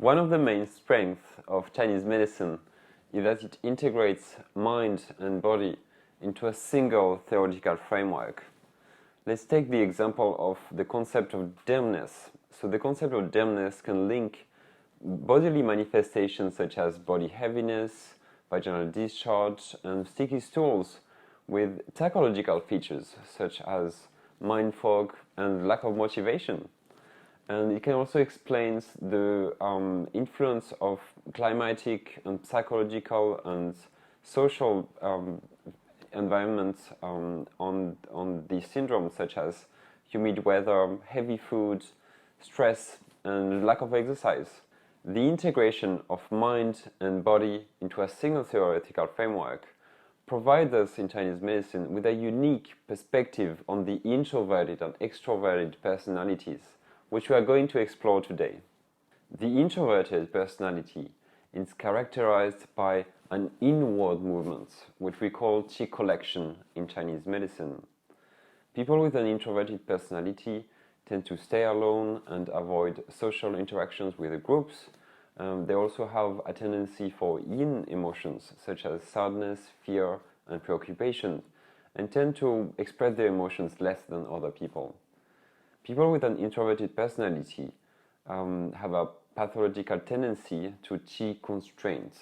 One of the main strengths of Chinese medicine is that it integrates mind and body into a single theoretical framework. Let's take the example of the concept of dampness. So the concept of dampness can link bodily manifestations such as body heaviness, vaginal discharge, and sticky stools with psychological features such as mind fog and lack of motivation. And it can also explain the influence of climatic and psychological and social environments on these syndromes, such as humid weather, heavy food, stress, and lack of exercise. The integration of mind and body into a single theoretical framework provides us in Chinese medicine with a unique perspective on the introverted and extroverted personalities, which we are going to explore today. The introverted personality is characterized by an inward movement, which we call qi collection in Chinese medicine. People with an introverted personality tend to stay alone and avoid social interactions with the groups. They also have a tendency for yin emotions, such as sadness, fear, and preoccupation, and tend to express their emotions less than other people. People with an introverted personality have a pathological tendency to qi constraints,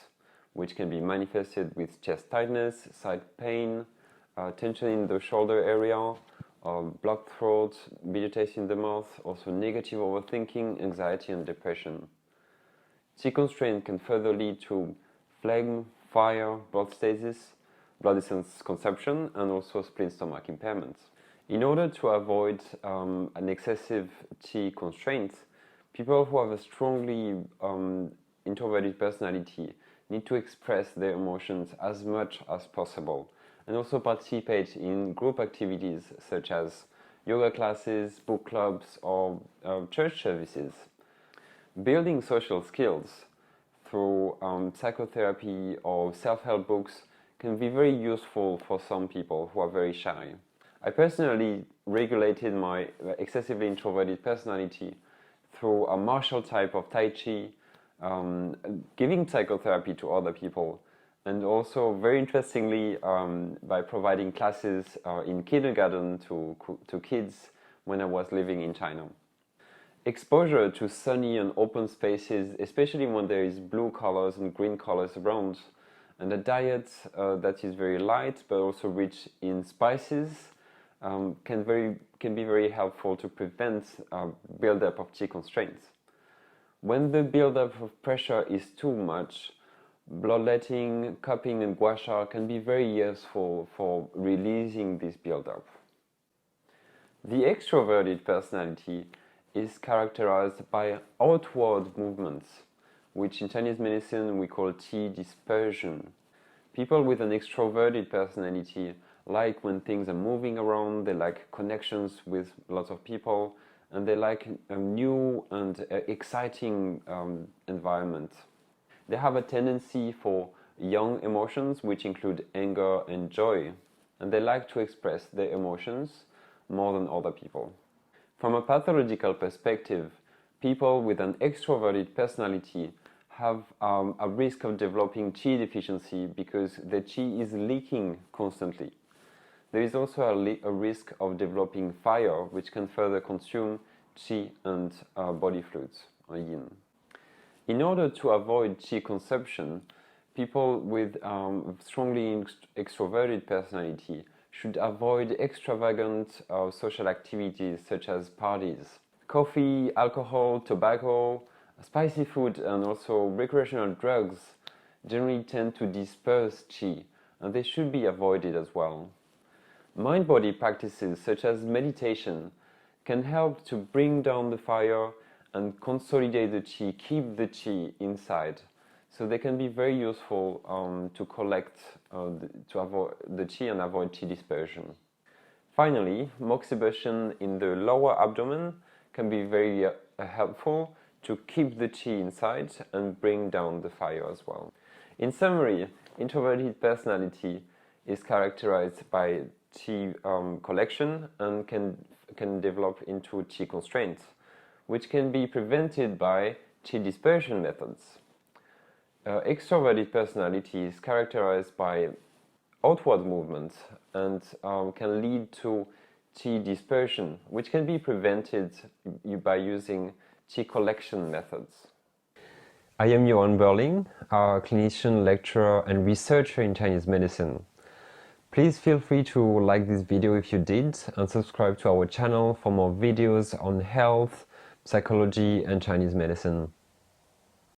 which can be manifested with chest tightness, side pain, tension in the shoulder area, blocked throat, bitter taste in the mouth, also negative overthinking, anxiety, and depression. Qi constraint can further lead to phlegm, fire, blood stasis, blood essence consumption, and also spleen stomach impairments. In order to avoid an excessive qi constraint, people who have a strongly introverted personality need to express their emotions as much as possible and also participate in group activities such as yoga classes, book clubs, or church services. Building social skills through psychotherapy or self-help books can be very useful for some people who are very shy. I personally regulated my excessively introverted personality through a martial type of Tai Chi, giving psychotherapy to other people, and also, very interestingly, by providing classes in kindergarten to kids when I was living in China. Exposure to sunny and open spaces, especially when there is blue colors and green colors around, and a diet that is very light but also rich in spices, can be very helpful to prevent buildup of qi constraints. When the buildup of pressure is too much, bloodletting, cupping, and gua sha can be very useful for releasing this buildup. The extroverted personality is characterized by outward movements, which in Chinese medicine we call qi dispersion. People with an extroverted personality like when things are moving around, they like connections with lots of people, and they like a new and exciting environment. They have a tendency for young emotions, which include anger and joy, and they like to express their emotions more than other people. From a pathological perspective, people with an extroverted personality have a risk of developing qi deficiency because their qi is leaking constantly. There is also a risk of developing fire, which can further consume qi and body fluids, or yin. In order to avoid qi consumption, people with strongly extroverted personality should avoid extravagant social activities such as parties. Coffee, alcohol, tobacco, spicy food, and also recreational drugs generally tend to disperse qi, and they should be avoided as well. Mind-body practices such as meditation can help to bring down the fire and consolidate the qi, keep the qi inside. So they can be very useful to collect, to avoid the qi and avoid qi dispersion. Finally, moxibustion in the lower abdomen can be very helpful to keep the qi inside and bring down the fire as well. In summary, introverted personality is characterized by qi collection and can develop into qi constraints, which can be prevented by qi dispersion methods. Extroverted personality is characterized by outward movement and can lead to qi dispersion, which can be prevented by using qi collection methods. I am Yoann Birling, a clinician, lecturer and researcher in Chinese medicine. Please feel free to like this video if you did and subscribe to our channel for more videos on health, psychology and Chinese medicine.